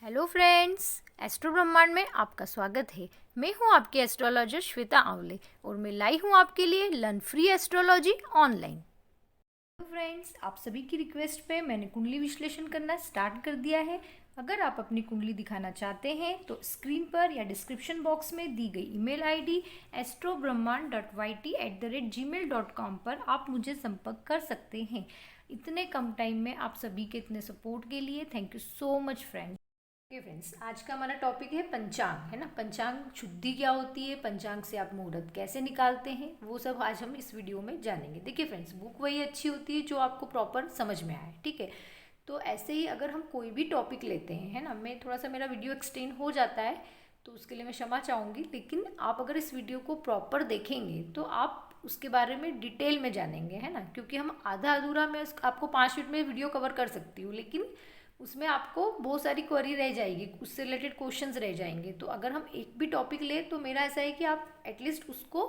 Hello friends, astro ब्रह्मांड में आपका स्वागत है। मैं हूं आपकी एस्ट्रोलॉजर श्वेता आंवले और मैं लाई हूं आपके लिए लर्न फ्री एस्ट्रोलॉजी ऑनलाइन। तो फ्रेंड्स, आप सभी की रिक्वेस्ट पे मैंने कुंडली विश्लेषण करना स्टार्ट कर दिया है। अगर आप अपनी कुंडली दिखाना चाहते हैं तो स्क्रीन पर या डिस्क्रिप्शन बॉक्स में दी गई ईमेल आईडी astrobrahmand.yt@gmail.com पर आप मुझे संपर्क कर सकते हैं। इतने कम टाइम में आप सभी के इतने सपोर्ट के लिए thank you so much friends. Okay friends, आज का हमारा टॉपिक है पंचांग, है ना। पंचांग शुद्धि क्या होती है, पंचांग से आप मुहूर्त कैसे निकालते हैं, वो सब आज हम इस वीडियो में जानेंगे। देखिए फ्रेंड्स, बुक वही अच्छी होती है जो आपको प्रॉपर समझ में आए, ठीक है। तो ऐसे ही अगर हम कोई भी टॉपिक लेते हैं, है ना, मैं थोड़ा सा मेरा वीडियो एक्सटेंड हो जाता है तो उसके लिए मैं क्षमा चाहूँगी, लेकिन आप अगर इस वीडियो को प्रॉपर देखेंगे तो आप उसके बारे में डिटेल में जानेंगे, है ना। क्योंकि हम आधा अधूरा मैं आपको 5 मिनट में वीडियो कवर कर सकती हूँ, लेकिन उसमें आपको बहुत सारी क्वेरी रह जाएगी, उससे रिलेटेड क्वेश्चंस रह जाएंगे। तो अगर हम एक भी टॉपिक लें तो मेरा ऐसा है कि आप एटलीस्ट उसको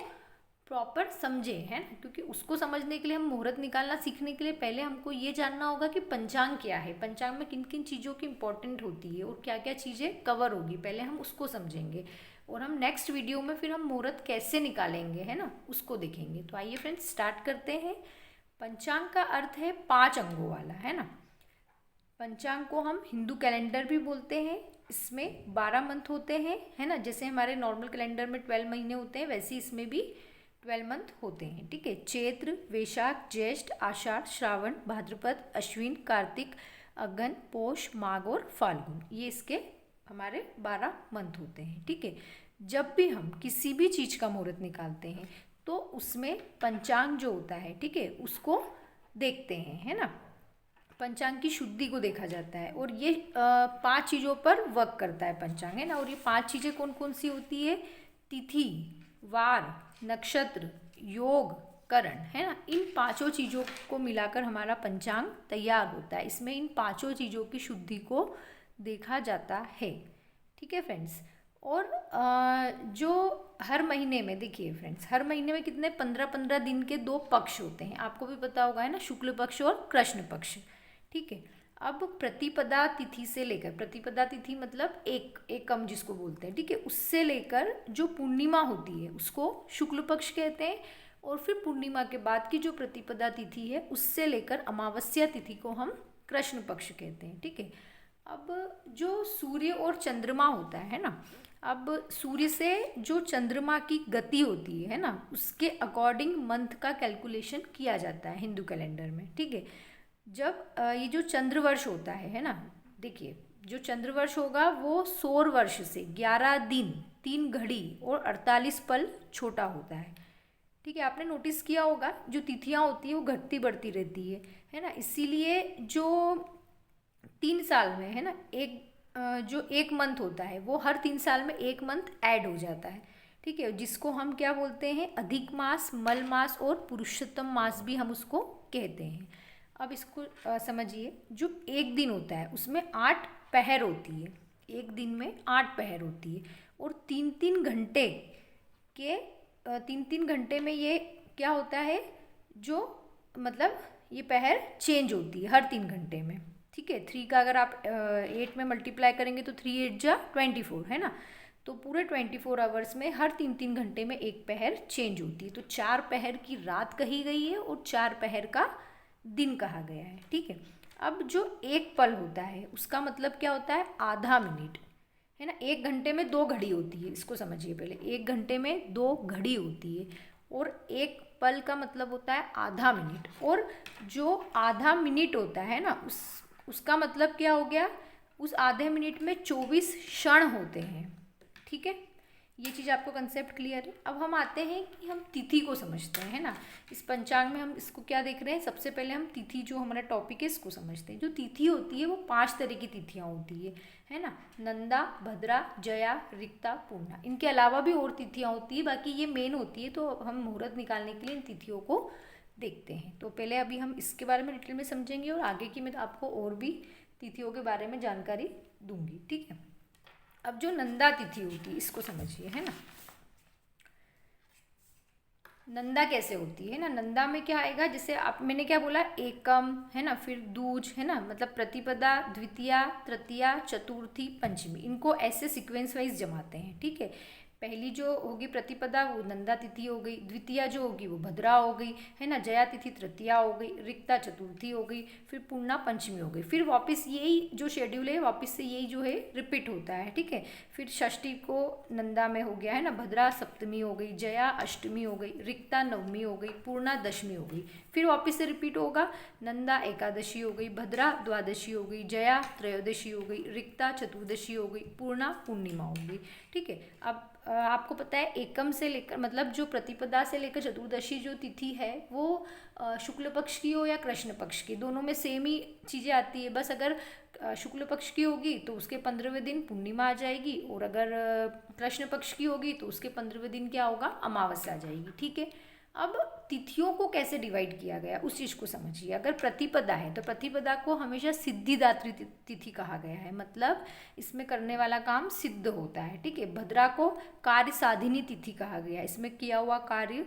प्रॉपर समझे, है ना। क्योंकि उसको समझने के लिए, हम मुहूर्त निकालना सीखने के लिए पहले हमको ये जानना होगा कि पंचांग क्या है, पंचांग में किन किन चीज़ों की इंपॉर्टेंट होती है और क्या क्या चीज़ें कवर होगी, पहले हम उसको समझेंगे। और हम नेक्स्ट वीडियो में फिर हम मुहूर्त कैसे निकालेंगे, है ना, उसको देखेंगे। तो आइए फ्रेंड्स स्टार्ट करते हैं। पंचांग का अर्थ है 5 अंगों वाला, है ना। पंचांग को हम हिंदू कैलेंडर भी बोलते हैं। इसमें 12 मंथ होते हैं, है ना। जैसे हमारे नॉर्मल कैलेंडर में 12 महीने होते हैं, वैसे इसमें भी 12 मंथ होते हैं, ठीक है। चैत्र, वैशाख, ज्येष्ठ, आषाढ़, श्रावण, भाद्रपद, अश्विन, कार्तिक, अगन, पोष, माघ और फाल्गुन, ये इसके हमारे 12 मंथ होते हैं, ठीक है। जब भी हम किसी भी चीज़ का मुहूर्त निकालते हैं तो उसमें पंचांग जो होता है, ठीक है, उसको देखते हैं, है ना। पंचांग की शुद्धि को देखा जाता है और ये 5 चीज़ों पर वर्क करता है पंचांग, है ना। और ये 5 चीज़ें कौन कौन सी होती है? तिथि, वार, नक्षत्र, योग, करण, है ना। इन 5 चीज़ों को मिलाकर हमारा पंचांग तैयार होता है। इसमें इन 5 चीज़ों की शुद्धि को देखा जाता है, ठीक है फ्रेंड्स। और जो हर महीने में, देखिए फ्रेंड्स, हर महीने में कितने 15-15 दिन के 2 पक्ष होते हैं, आपको भी पता होगा, है ना, शुक्ल पक्ष और कृष्ण पक्ष, ठीक है। अब प्रतिपदा तिथि से लेकर, प्रतिपदा तिथि मतलब एकम जिसको बोलते हैं, ठीक है, उससे लेकर जो पूर्णिमा होती है उसको शुक्ल पक्ष कहते हैं। और फिर पूर्णिमा के बाद की जो प्रतिपदा तिथि है उससे लेकर अमावस्या तिथि को हम कृष्ण पक्ष कहते हैं, ठीक है। अब जो सूर्य और चंद्रमा होता है ना, अब सूर्य से जो चंद्रमा की गति होती है ना, उसके अकॉर्डिंग मंथ का कैलकुलेशन किया जाता है हिंदू कैलेंडर में, ठीक है। जब ये जो चंद्रवर्ष होता है ना, देखिए, जो चंद्रवर्ष होगा वो सौर वर्ष से 11 दिन 3 घड़ी और 48 पल छोटा होता है, ठीक है। आपने नोटिस किया होगा जो तिथियां होती है वो घटती बढ़ती रहती है ना। इसीलिए जो 3 साल में, है ना, जो एक मंथ होता है वो हर 3 साल में एक मंथ ऐड हो जाता है, ठीक है। जिसको हम क्या बोलते हैं? अधिक मास, मल मास और पुरुषोत्तम मास भी हम उसको कहते हैं। अब इसको समझिए, जो एक दिन होता है उसमें 8 पहर होती है, एक दिन में 8 पहर होती है। और 3-3 घंटे के 3-3 घंटे में ये क्या होता है, जो मतलब ये पहर चेंज होती है हर 3 घंटे में, ठीक है। 3 का अगर आप 8 में मल्टीप्लाई करेंगे तो 3 8 जा 24, है ना। तो पूरे 24 आवर्स में हर 3-3 घंटे में एक पहर चेंज होती है। तो 4 पहर की रात कही गई है और 4 पहर का दिन कहा गया है, ठीक है। अब जो एक पल होता है उसका मतलब क्या होता है? आधा मिनट, है ना। 1 घंटे में 2 घड़ी होती है, इसको समझिए पहले। 1 घंटे में 2 घड़ी होती है और एक पल का मतलब होता है आधा मिनट। और जो आधा मिनट होता है ना, उसका मतलब क्या हो गया? उस आधे मिनट में 24 क्षण होते हैं, ठीक है। ये चीज़ आपको कंसेप्ट क्लियर है। अब हम आते हैं कि हम तिथि को समझते हैं, है ना। इस पंचांग में हम इसको क्या देख रहे हैं? सबसे पहले हम तिथि, जो हमारा टॉपिक है, इसको समझते हैं। जो तिथि होती है वो 5 तरह की तिथियाँ होती है ना। नंदा, भद्रा, जया, रिक्ता, पूर्णा। इनके अलावा भी और तिथियाँ होती है, बाकी ये मेन होती है। तो हम मुहूर्त निकालने के लिए इन तिथियों को देखते हैं। तो पहले अभी हम इसके बारे में डिटेल में समझेंगे और आगे की मैं आपको और भी तिथियों के बारे में जानकारी दूंगी, ठीक है। अब जो नंदा तिथि होती है इसको समझिए, है ना। नंदा कैसे होती है ना, नंदा में क्या आएगा, जैसे आप मैंने क्या बोला, एकम है ना, फिर दूज है ना, मतलब प्रतिपदा, द्वितीया, तृतीया, चतुर्थी, पंचमी, इनको ऐसे सीक्वेंस वाइज जमाते हैं। ठीक है, पहली जो होगी प्रतिपदा वो नंदा तिथि हो गई, द्वितीया जो होगी वो भद्रा हो गई है ना, जया तिथि तृतीया हो गई, रिक्ता चतुर्थी हो गई, फिर पूर्णा पंचमी हो गई। फिर वापस यही जो शेड्यूल है वापस से यही जो है रिपीट होता है। ठीक है, फिर षष्ठी को नंदा में हो गया है ना, भद्रा सप्तमी हो गई, जया अष्टमी हो गई, रिक्ता नवमी हो गई, पूर्णा दशमी हो गई। फिर वापस से रिपीट होगा, नंदा एकादशी हो गई, भद्रा द्वादशी हो गई, जया त्रयोदशी हो गई, रिक्ता चतुर्दशी हो गई, पूर्णा पूर्णिमा हो गई। ठीक है, अब आपको पता है एकम से लेकर मतलब जो प्रतिपदा से लेकर चतुर्दशी जो तिथि है वो शुक्ल पक्ष की हो या कृष्ण पक्ष की, दोनों में सेम ही चीज़ें आती है। बस अगर शुक्ल पक्ष की होगी तो उसके 15वें दिन पूर्णिमा आ जाएगी, और अगर कृष्ण पक्ष की होगी तो उसके 15वें दिन क्या होगा, अमावस्या आ जाएगी। ठीक है, अब तिथियों को कैसे डिवाइड किया गया उस चीज़ को समझिए। अगर प्रतिपदा है तो प्रतिपदा को हमेशा सिद्धिदात्री तिथि कहा गया है, मतलब इसमें करने वाला काम सिद्ध होता है। ठीक है, भद्रा को कार्य साधिनी तिथि कहा गया है, इसमें किया हुआ कार्य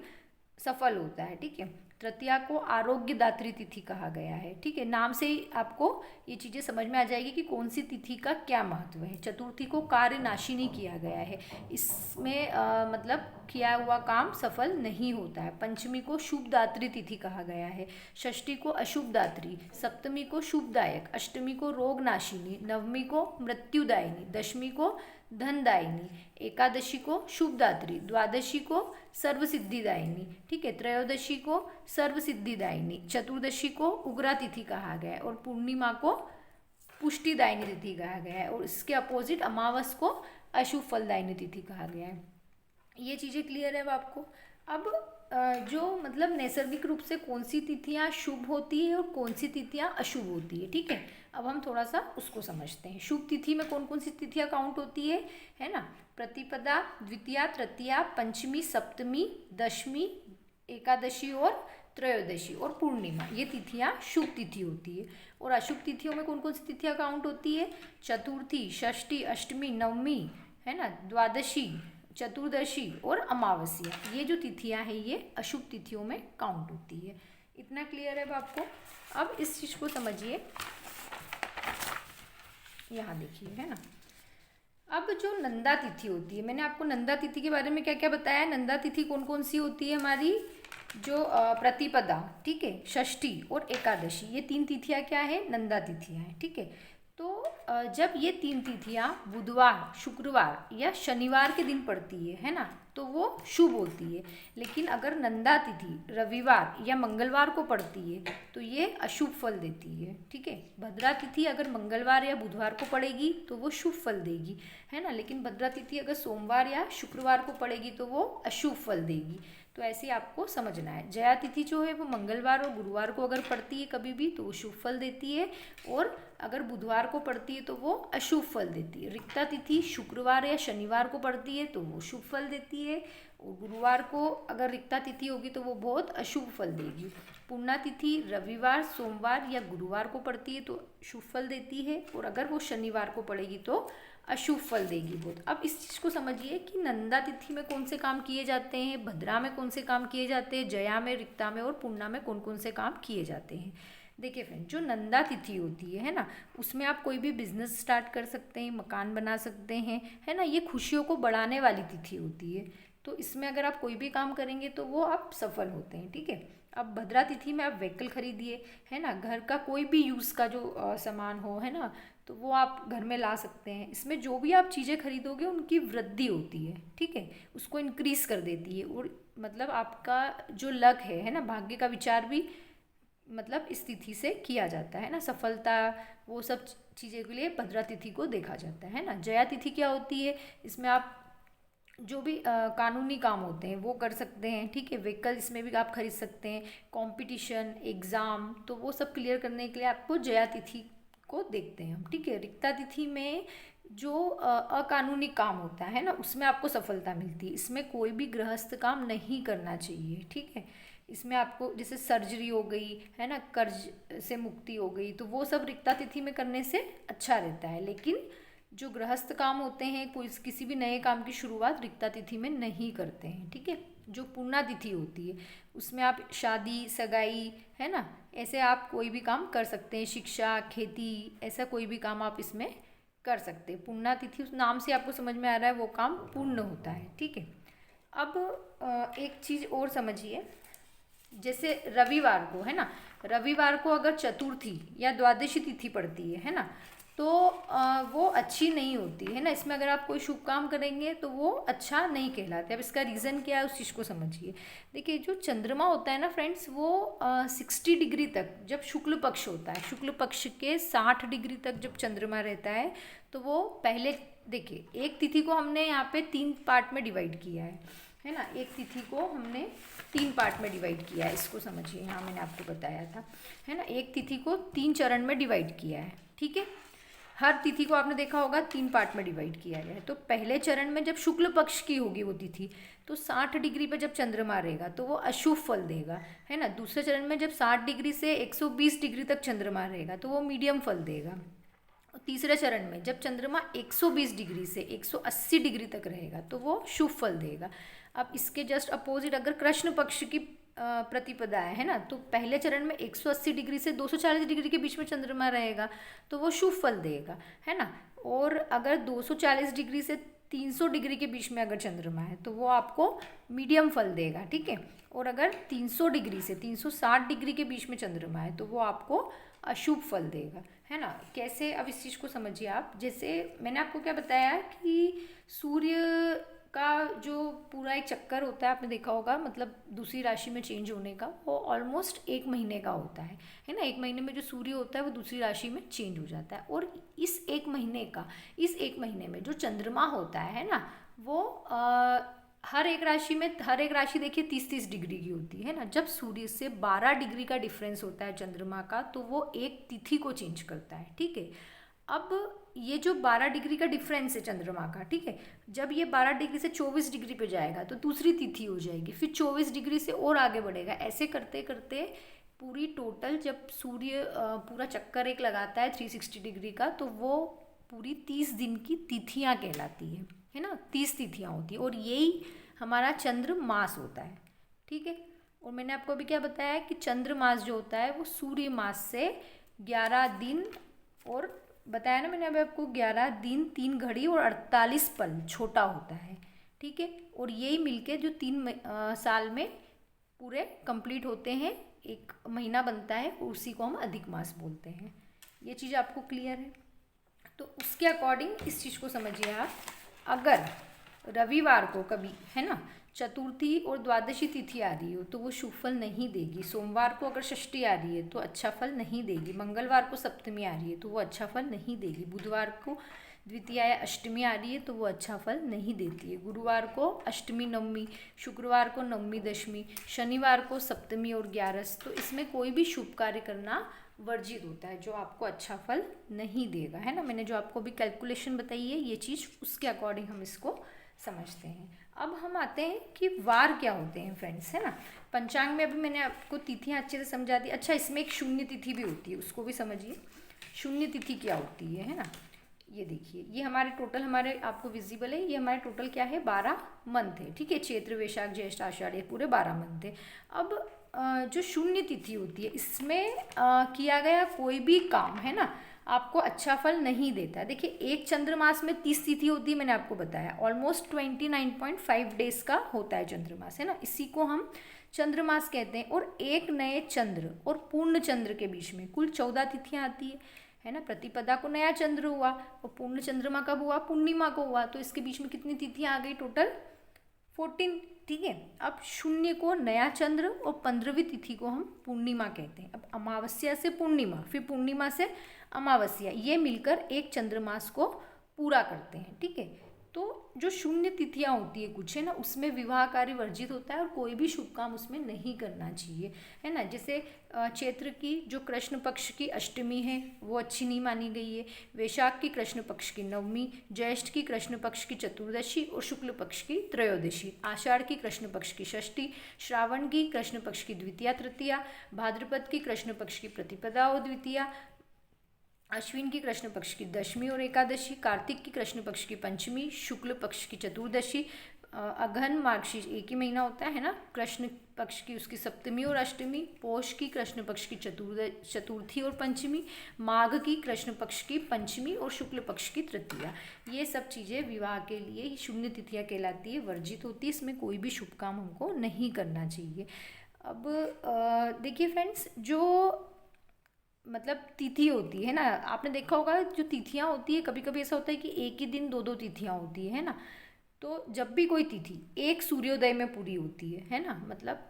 सफल होता है। ठीक है, तृतीया को आरोग्यदात्री तिथि कहा गया है। ठीक है, नाम से ही आपको ये चीज़ें समझ में आ जाएगी कि कौन सी तिथि का क्या महत्व है। चतुर्थी को कार्य नाशिनी किया गया है, इसमें मतलब किया हुआ काम सफल नहीं होता है। पंचमी को शुभदात्री तिथि कहा गया है, षष्ठी को अशुभदात्री, सप्तमी को शुभदायक, अष्टमी को रोगनाशिनी, नवमी को मृत्युदायिनी, दशमी को धनदायिनी, एकादशी को शुभदात्री, द्वादशी को सर्वसिद्धिदायिनी। ठीक है, त्रयोदशी को सर्वसिद्धिदायिनी, चतुर्दशी को उग्रा तिथि कहा गया है, और पूर्णिमा को पुष्टिदायिनी तिथि कहा गया है, और इसके अपोजिट अमावस को अशुभ फलदायिनी तिथि कहा गया है। ये चीज़ें क्लियर है अब आपको। अब जो मतलब नैसर्गिक रूप से कौन सी तिथियाँ शुभ होती है और कौन सी तिथियाँ अशुभ होती है। ठीक है, अब हम थोड़ा सा उसको समझते हैं। शुभ तिथि में कौन कौन सी तिथियाँ काउंट होती है ना, प्रतिपदा, द्वितीया, तृतीया, पंचमी, सप्तमी, दशमी, एकादशी और त्रयोदशी और पूर्णिमा, ये तिथियाँ शुभ तिथि होती है। और अशुभ तिथियों में कौन कौन सी तिथियाँ काउंट होती है, चतुर्थी, षष्ठी, अष्टमी, नवमी है ना, द्वादशी, चतुर्दशी और अमावस्या, ये जो तिथियां हैं ये अशुभ तिथियों में काउंट होती है। इतना क्लियर है अब आपको। अब इस चीज़ को समझिए, यहाँ देखिए है ना, अब जो नंदा तिथि होती है, मैंने आपको नंदा तिथि के बारे में क्या क्या बताया। नंदा तिथि कौन कौन सी होती है हमारी, जो प्रतिपदा, ठीक है, षष्ठी और एकादशी, ये 3 तिथियाँ क्या है, नंदा तिथियाँ हैं। ठीक है, तो जब ये 3 तिथियाँ बुधवार, शुक्रवार या शनिवार के दिन पड़ती है ना, तो वो शुभ होती है। लेकिन अगर नंदा तिथि रविवार या मंगलवार को पड़ती है तो ये अशुभ फल देती है। ठीक है, भद्रा तिथि अगर मंगलवार या बुधवार को पड़ेगी तो वो शुभ फल देगी, है ना, लेकिन भद्रा तिथि अगर सोमवार या शुक्रवार को पड़ेगी तो वो अशुभ फल देगी। तो ऐसे आपको समझना है। जया तिथि जो है वो मंगलवार और गुरुवार को अगर पड़ती है कभी भी तो वो शुभ फल देती है, और अगर बुधवार को पड़ती है तो वो अशुभ फल देती है। रिक्ता तिथि शुक्रवार या शनिवार को पड़ती है तो वो शुभ फल देती है, और गुरुवार को अगर रिक्ता तिथि होगी तो वो बहुत अशुभ फल देगी। पूर्णा तिथि रविवार, सोमवार या गुरुवार को पड़ती है तो शुभ फल देती है, और अगर वो शनिवार को पड़ेगी तो अशुभ फल देगी बहुत। अब इस चीज़ को समझिए कि नंदा तिथि में कौन से काम किए जाते हैं, भद्रा में कौन से काम किए जाते हैं, जया में, रिक्ता में और पूर्णा में कौन कौन से काम किए जाते हैं। देखिए फ्रेंड, जो नंदा तिथि होती है ना, उसमें आप कोई भी बिजनेस स्टार्ट कर सकते हैं, मकान बना सकते हैं, है ना, ये खुशियों को बढ़ाने वाली तिथि होती है। तो इसमें अगर आप कोई भी काम करेंगे तो वो आप सफल होते हैं। ठीक है, अब भद्रा तिथि में आप व्हीकल खरीदिए, है ना, घर का कोई भी यूज़ का जो सामान हो, है ना, तो वो आप घर में ला सकते हैं। इसमें जो भी आप चीज़ें खरीदोगे उनकी वृद्धि होती है। ठीक है, उसको इंक्रीज कर देती है, और मतलब आपका जो लक है ना, भाग्य का विचार भी मतलब इस तिथि से किया जाता है ना, सफलता वो सब चीज़ें के लिए भद्रा तिथि को देखा जाता है ना। जया तिथि क्या होती है, इसमें आप जो भी कानूनी काम होते हैं वो कर सकते हैं। ठीक है, व्हीकल इसमें भी आप खरीद सकते हैं, कंपटीशन, एग्ज़ाम, तो वो सब क्लियर करने के लिए आपको जया तिथि को देखते हैं हम। ठीक है, रिक्ता तिथि में जो अकानूनी काम होता है ना उसमें आपको सफलता मिलती है। इसमें कोई भी गृहस्थ काम नहीं करना चाहिए। ठीक है, इसमें आपको जैसे सर्जरी हो गई, है ना, कर्ज से मुक्ति हो गई, तो वो सब रिक्ता तिथि में करने से अच्छा रहता है। लेकिन जो गृहस्थ काम होते हैं, कोई किसी भी नए काम की शुरुआत रिक्ता तिथि में नहीं करते हैं। ठीक है, जो पूर्णा तिथि होती है उसमें आप शादी, सगाई, है ना, ऐसे आप कोई भी काम कर सकते हैं, शिक्षा, खेती, ऐसा कोई भी काम आप इसमें कर सकते हैं। पूर्णा तिथि उस नाम से आपको समझ में आ रहा है वो काम पूर्ण होता है, ठीक है। अब एक चीज़ और समझिए, जैसे रविवार को, है ना, रविवार को अगर चतुर्थी या द्वादशी तिथि पड़ती है ना, तो वो अच्छी नहीं होती है ना, इसमें अगर आप कोई शुभ काम करेंगे तो वो अच्छा नहीं कहलाते। अब इसका रीज़न क्या है उस चीज़ को समझिए। देखिए जो चंद्रमा होता है ना फ्रेंड्स, वो 60 डिग्री तक जब शुक्ल पक्ष होता है, शुक्ल पक्ष के 60 डिग्री तक जब चंद्रमा रहता है तो वो पहले, देखिए एक तिथि को हमने यहाँ पे 3 पार्ट में डिवाइड किया है ना, एक तिथि को हमने 3 पार्ट में डिवाइड किया है, इसको समझिए। यहाँ मैंने आपको बताया था, है ना, एक तिथि को 3 चरण में डिवाइड किया है, ठीक है। हर तिथि को आपने देखा होगा 3 पार्ट में डिवाइड किया गया है। तो पहले चरण में जब शुक्ल पक्ष की होगी वो तिथि, तो 60 डिग्री पर जब चंद्रमा रहेगा तो वो अशुभ फल देगा, है ना। दूसरे चरण में जब 60 डिग्री से 120 डिग्री तक चंद्रमा रहेगा तो वो मीडियम फल देगा। तीसरे चरण में जब चंद्रमा 120 डिग्री से 180 डिग्री तक रहेगा तो वो शुभ फल देगा। अब इसके जस्ट अपोजिट अगर कृष्ण पक्ष की प्रतिपदा है ना, तो पहले चरण में 180 डिग्री से 240 डिग्री के बीच में चंद्रमा रहेगा तो वो शुभ फल देगा, है ना। और अगर 240 डिग्री से 300 डिग्री के बीच में अगर चंद्रमा है तो वो आपको मीडियम फल देगा, ठीक है। और अगर 300 डिग्री से 360 डिग्री के बीच में चंद्रमा है तो वो आपको अशुभ फल देगा, है ना। कैसे, अब इस चीज़ को समझिए आप। जैसे मैंने आपको क्या बताया कि सूर्य का जो पूरा एक चक्कर होता है, आपने देखा होगा, मतलब दूसरी राशि में चेंज होने का, वो ऑलमोस्ट 1 महीने का होता है ना। 1 महीने में जो सूर्य होता है वो दूसरी राशि में चेंज हो जाता है। और इस 1 महीने में जो चंद्रमा होता है ना, वो हर एक राशि देखिए 30-30 डिग्री की होती है ना। जब सूर्य से 12 डिग्री का डिफरेंस होता है चंद्रमा का, तो वो एक तिथि को चेंज करता है, ठीक है। अब ये जो 12 डिग्री का डिफरेंस है चंद्रमा का, ठीक है, जब ये 12 डिग्री से 24 डिग्री पे जाएगा तो दूसरी तिथि हो जाएगी, फिर 24 डिग्री से और आगे बढ़ेगा। ऐसे करते करते पूरी टोटल जब सूर्य पूरा चक्कर एक लगाता है 360 डिग्री का, तो वो पूरी 30 दिन की तिथियां कहलाती है ना। 30 तिथियां होती है और यही हमारा चंद्र मास होता है, ठीक है। और मैंने आपको अभी क्या बताया कि चंद्र मास जो होता है वो सूर्य मास से 11 दिन, और बताया ना मैंने अभी आपको, 11 दिन 3 घड़ी और 48 पल छोटा होता है, ठीक है। और यही मिलके जो 3 साल में पूरे कंप्लीट होते हैं, एक महीना बनता है, उसी को हम अधिक मास बोलते हैं। ये चीज़ आपको क्लियर है। तो उसके अकॉर्डिंग इस चीज़ को समझिए आप। अगर रविवार को कभी, है ना, चतुर्थी और द्वादशी तिथि आ रही हो तो वो शुभ फल नहीं देगी। सोमवार को अगर षष्ठी आ रही है तो अच्छा फल नहीं देगी। मंगलवार को सप्तमी आ रही है तो वो अच्छा फल नहीं देगी। बुधवार को द्वितीया या अष्टमी आ रही है तो वो अच्छा फल नहीं देती है। गुरुवार को अष्टमी नवमी, शुक्रवार को नवमी दशमी, शनिवार को सप्तमी और 11। तो इसमें कोई भी शुभ कार्य करना वर्जित होता है, जो आपको अच्छा फल नहीं देगा, है ना। मैंने जो आपको भी कैलकुलेशन बताई है ये चीज़, उसके अकॉर्डिंग हम इसको समझते हैं। अब हम आते हैं कि वार क्या होते हैं फ्रेंड्स, है ना। पंचांग में अभी मैंने आपको तिथियां अच्छे से समझा दी। अच्छा, इसमें एक शून्य तिथि भी होती है, उसको भी समझिए। शून्य तिथि क्या होती है ना। ये देखिए, ये हमारे टोटल, हमारे आपको विजिबल है, ये हमारे टोटल क्या है, 12 मंथ है, ठीक है। चैत्र वैशाख ज्येष्ठ आषाढ़, ये पूरे 12 मंथ है। अब जो शून्य तिथि होती है, इसमें किया गया कोई भी काम, है ना, आपको अच्छा फल नहीं देता है। देखिए एक चंद्रमास में 30 तिथि होती है, मैंने आपको बताया, ऑलमोस्ट 29.5 डेज का होता है चंद्रमास, है ना। इसी को हम चंद्रमास कहते हैं। और एक नए चंद्र और पूर्ण चंद्र के बीच में कुल 14 तिथियां आती है ना। प्रतिपदा को नया चंद्र हुआ और पूर्ण चंद्रमा कब हुआ, पूर्णिमा को हुआ, तो इसके बीच में कितनी तिथियां आ गई, टोटल 14, ठीक है। अब शून्य को नया चंद्र और 15वीं तिथि को हम पूर्णिमा कहते हैं। अब अमावस्या से पूर्णिमा, फिर पूर्णिमा से अमावस्या, ये मिलकर एक चंद्रमास को पूरा करते हैं, ठीक है। तो जो शून्य तिथियां होती है कुछ, है ना, उसमें विवाह कार्य वर्जित होता है और कोई भी शुभ काम उसमें नहीं करना चाहिए, है ना। जैसे चैत्र की जो कृष्ण पक्ष की अष्टमी है वो अच्छी नहीं मानी गई है। वैशाख की कृष्ण पक्ष की नवमी, ज्येष्ठ की कृष्ण पक्ष की चतुर्दशी और शुक्ल पक्ष की त्रयोदशी, आषाढ़ की कृष्ण पक्ष की षष्ठी, श्रावण की कृष्ण पक्ष की द्वितीया तृतीया, भाद्रपद की कृष्ण पक्ष की प्रतिपदा और द्वितीया, अश्विन की कृष्ण पक्ष की दशमी और एकादशी, कार्तिक की कृष्ण पक्ष की पंचमी, शुक्ल पक्ष की चतुर्दशी, अघन मार्गशीर्ष एक ही महीना होता है ना, कृष्ण पक्ष की उसकी सप्तमी और अष्टमी, पोष की कृष्ण पक्ष की चतुर्थी और पंचमी, माघ की कृष्ण पक्ष की पंचमी और शुक्ल पक्ष की तृतीया। ये सब चीज़ें विवाह के लिए शून्य तिथियाँ कहलाती है, वर्जित होती है, इसमें कोई भी शुभ काम हमको नहीं करना चाहिए। अब देखिए फ्रेंड्स, जो मतलब तिथि होती है ना, आपने देखा होगा जो तिथियां होती है, कभी कभी ऐसा होता है कि एक ही दिन दो दो तिथियां होती है ना। तो जब भी कोई तिथि एक सूर्योदय में पूरी होती है ना, मतलब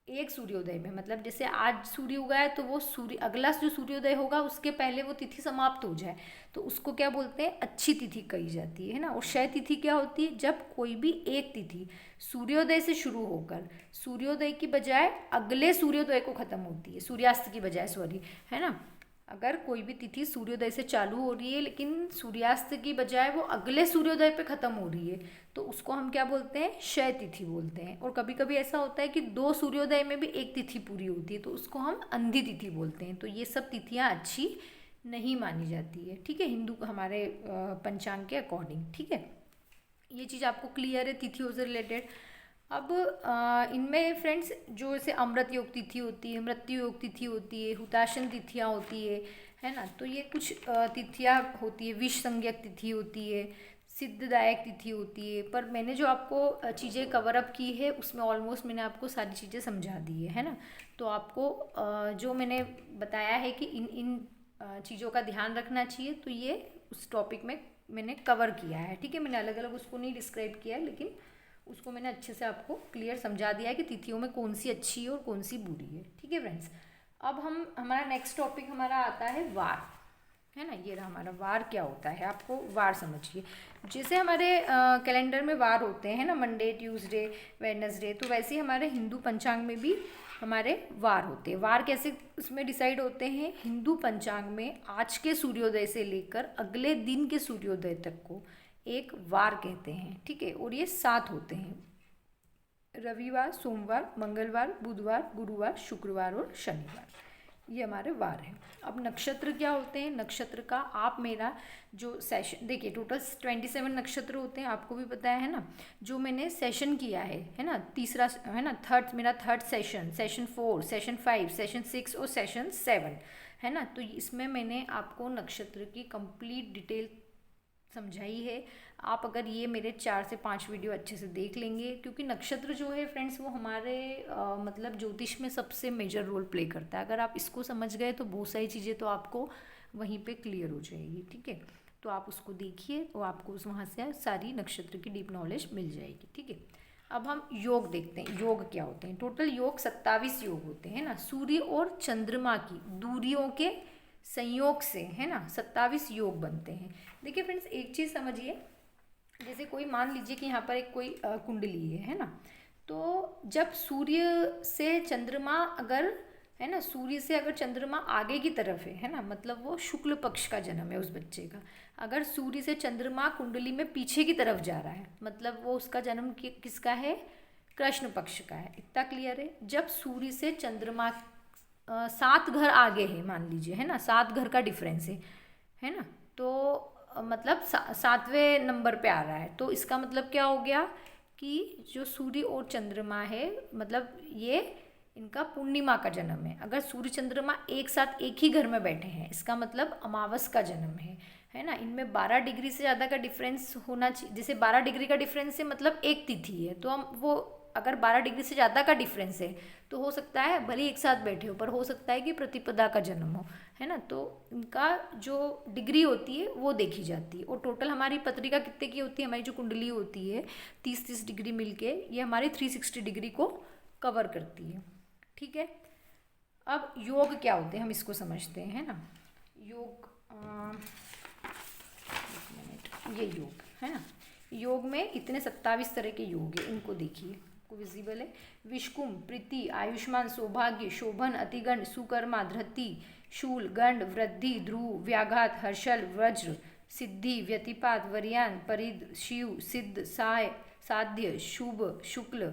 एक सूर्योदय में, मतलब जैसे आज सूर्य उगा है तो वो सूर्य अगला जो सूर्योदय होगा उसके पहले वो तिथि समाप्त हो जाए, तो उसको क्या बोलते हैं, अच्छी तिथि कही जाती है ना। और क्षय तिथि क्या होती है, जब कोई भी एक तिथि सूर्योदय से शुरू होकर सूर्योदय की बजाय अगले सूर्योदय को खत्म होती है, सूर्यास्त की बजाय, सॉरी, है ना। अगर कोई भी तिथि सूर्योदय से चालू हो रही है लेकिन सूर्यास्त की बजाय वो अगले सूर्योदय पे खत्म हो रही है, तो उसको हम क्या बोलते हैं, क्षय तिथि बोलते हैं। और कभी कभी ऐसा होता है कि दो सूर्योदय में भी एक तिथि पूरी होती है, तो उसको हम अंधी तिथि बोलते हैं। तो ये सब तिथियां अच्छी नहीं मानी जाती है, ठीक है, हिंदू हमारे पंचांग के अकॉर्डिंग, ठीक है। ये चीज़ आपको क्लियर है तिथियों से रिलेटेड। अब इनमें फ्रेंड्स जो जैसे अमृत योग तिथि होती है, मृत्यु योग तिथि होती है, हुताशन तिथियाँ होती है ना। तो ये कुछ तिथियाँ होती है, विष संज्ञक तिथि होती है, सिद्धदायक तिथि होती है। पर मैंने जो आपको चीज़ें कवर अप की है उसमें ऑलमोस्ट मैंने आपको सारी चीज़ें समझा दी है ना। तो आपको जो मैंने बताया है कि इन इन चीज़ों का ध्यान रखना चाहिए, तो ये उस टॉपिक में मैंने कवर किया है, ठीक है। मैंने अलग अलग उसको नहीं डिस्क्राइब किया है, लेकिन उसको मैंने अच्छे से आपको क्लियर समझा दिया है कि तिथियों में कौन सी अच्छी है और कौन सी बुरी है, ठीक है फ्रेंड्स। अब हम हमारा नेक्स्ट टॉपिक हमारा आता है वार, है ना। ये रहा हमारा वार, क्या होता है आपको वार समझिए। जैसे हमारे कैलेंडर में वार होते हैं ना, मंडे, ट्यूसडे, वेडनेसडे, तो वैसे ही हमारे हिंदू पंचांग में भी हमारे वार होते हैं। वार कैसे उसमें डिसाइड होते हैं, हिंदू पंचांग में आज के सूर्योदय से लेकर अगले दिन के सूर्योदय तक को एक वार कहते हैं, ठीक है। और ये 7 होते हैं, रविवार, सोमवार, मंगलवार, बुधवार, गुरुवार, शुक्रवार और शनिवार, ये हमारे वार हैं। अब नक्षत्र क्या होते हैं, नक्षत्र का आप मेरा जो सेशन देखिए, टोटल 27 नक्षत्र होते हैं, आपको भी पता है ना। जो मैंने सेशन किया है ना, तीसरा है ना, मेरा third session, session 4, session 5, session 6 और सेशन 7, है ना। तो इसमें मैंने आपको नक्षत्र की कंप्लीट डिटेल समझाई है। आप अगर ये मेरे 4 से 5 वीडियो अच्छे से देख लेंगे, क्योंकि नक्षत्र जो है फ्रेंड्स वो हमारे मतलब ज्योतिष में सबसे मेजर रोल प्ले करता है। अगर आप इसको समझ गए तो बहुत सारी चीज़ें तो आपको वहीं पे क्लियर हो जाएगी, ठीक है। तो आप उसको देखिए और आपको वहाँ से सारी नक्षत्र की डीप नॉलेज मिल जाएगी, ठीक है। अब हम योग देखते हैं, योग क्या होते हैं। टोटल योग 27 योग होते हैं ना, सूर्य और चंद्रमा की दूरियों के संयोग से, है ना, 27 योग बनते हैं। देखिए फ्रेंड्स, एक चीज़ समझिए, जैसे कोई मान लीजिए कि यहाँ पर एक कोई कुंडली है ना। तो जब सूर्य से चंद्रमा अगर, है ना, सूर्य से अगर चंद्रमा आगे की तरफ है ना, मतलब वो शुक्ल पक्ष का जन्म है उस बच्चे का। अगर सूर्य से चंद्रमा कुंडली में पीछे की तरफ जा रहा है, मतलब वो उसका जन्म किसका है, कृष्ण पक्ष का है। इतना क्लियर है। जब सूर्य से चंद्रमा 7 घर आगे है मान लीजिए, है ना, 7 घर का डिफरेंस है ना, तो मतलब 7वें नंबर पे आ रहा है, तो इसका मतलब क्या हो गया कि जो सूर्य और चंद्रमा है, मतलब ये इनका पूर्णिमा का जन्म है। अगर सूर्य चंद्रमा एक साथ एक ही घर में बैठे हैं, इसका मतलब अमावस का जन्म है ना। इनमें 12 डिग्री से ज़्यादा का डिफरेंस होना चाहिए। जैसे 12 डिग्री का डिफरेंस है मतलब एक तिथि है, तो हम वो अगर 12 डिग्री से ज़्यादा का डिफरेंस है तो हो सकता है भले ही एक साथ बैठे हो, पर हो सकता है कि प्रतिपदा का जन्म हो, है ना। तो इनका जो डिग्री होती है वो देखी जाती है। और टोटल हमारी पत्रिका कितने की होती है, हमारी जो कुंडली होती है 30-30 डिग्री मिलके ये हमारी 360 डिग्री को कवर करती है, ठीक है। अब योग क्या होते हैं हम इसको समझते हैं, है ना। योग एक मिनट, ये योग है ना। योग में इतने 27 तरह के योग है, इनको देखिए, को विजिबल है। विष्कुम, प्रीति, आयुष्मान, सौभाग्य, शोभन, अतिगंड, सुकर्मा, धृति, शूल, गंड, वृद्धि, ध्रुव, व्याघात, हर्षल, वज्र, सिद्धि, व्यतिपात, वरियान, परिद, शिव, सिद्ध, साय, साध्य, शुभ, शुक्ल,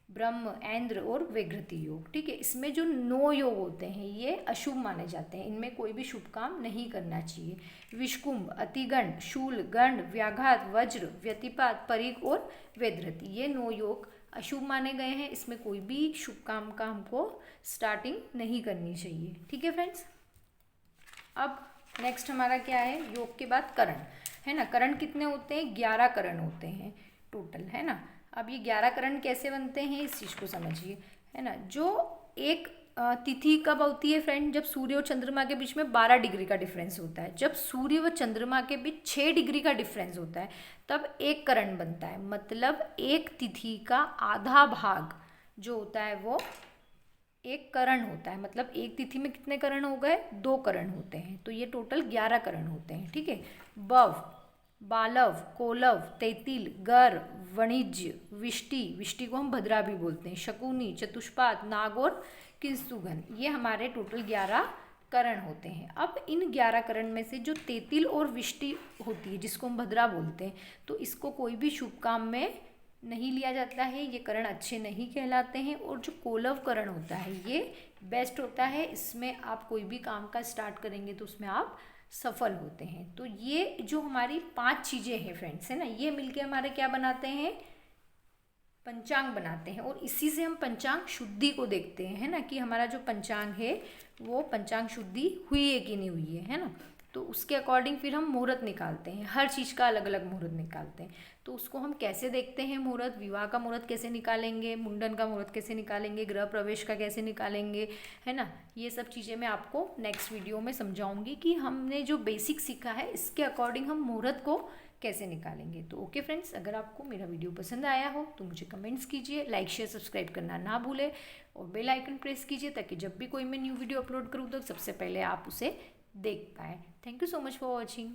ब्रह्म, ऐन्द्र और वैघृति योग। ठीक है, इसमें जो 9 योग होते हैं ये अशुभ माने जाते हैं, इनमें कोई भी शुभ काम नहीं करना चाहिए। विषकुंभ, अतिगंड, शूल, गंड, व्याघात, वज्र, व्यतिपात, परिघ और वैधृति, ये 9 योग अशुभ माने गए हैं, इसमें कोई भी शुभ काम का हमको स्टार्टिंग नहीं करनी चाहिए। ठीक है फ्रेंड्स, अब नेक्स्ट हमारा क्या है, योग के बाद करण है ना। करण कितने होते हैं, 11 करण होते हैं टोटल, है ना। अब ये 11 करण कैसे बनते हैं इस चीज़ को समझिए, है ना। जो एक तिथि कब होती है फ्रेंड, जब सूर्य और चंद्रमा के बीच में 12 डिग्री का डिफरेंस होता है। जब सूर्य व चंद्रमा के बीच 6 डिग्री का डिफरेंस होता है तब एक करण बनता है। मतलब एक तिथि का आधा भाग जो होता है वो एक करण होता है। मतलब एक तिथि में कितने करण हो गए, 2 करण होते हैं, तो ये टोटल 11 करण होते हैं। ठीक है, बव, बालव, कोलव, तैतिल, गर, वणिज्य, विष्टि, विष्टि को हम भद्रा भी बोलते हैं, शकुनी, चतुष्पाद, नाग और किंसुगन, ये हमारे टोटल 11 करण होते हैं। अब इन 11 करण में से जो तैतिल और विष्टि होती है जिसको हम भद्रा बोलते हैं, तो इसको कोई भी शुभ काम में नहीं लिया जाता है, ये करण अच्छे नहीं कहलाते हैं। और जो कोलव करण होता है ये बेस्ट होता है, इसमें आप कोई भी काम का स्टार्ट करेंगे तो उसमें आप सफल होते हैं। तो ये जो हमारी 5 चीज़ें हैं फ्रेंड्स, है ना, ये मिलके हमारे क्या बनाते हैं, पंचांग बनाते हैं। और इसी से हम पंचांग शुद्धि को देखते हैं, है ना, कि हमारा जो पंचांग है वो पंचांग शुद्धि हुई है कि नहीं हुई है ना। तो उसके अकॉर्डिंग फिर हम मुहूर्त निकालते हैं, हर चीज़ का अलग अलग मुहूर्त निकालते हैं। तो उसको हम कैसे देखते हैं मुहूर्त, विवाह का मुहूर्त कैसे निकालेंगे, मुंडन का मुहूर्त कैसे निकालेंगे, गृह प्रवेश का कैसे निकालेंगे, है ना। ये सब चीज़ें मैं आपको नेक्स्ट वीडियो में समझाऊंगी कि हमने जो बेसिक सीखा है इसके अकॉर्डिंग हम मुहूर्त को कैसे निकालेंगे। तो ओके फ्रेंड्स, अगर आपको मेरा वीडियो पसंद आया हो तो मुझे कमेंट्स कीजिए, लाइक शेयर सब्सक्राइब करना ना भूलें और बेल आइकन प्रेस कीजिए ताकि जब भी कोई मैं न्यू वीडियो अपलोड करूँ तो सबसे पहले आप उसे देख पाएँ। Thank you so much for watching.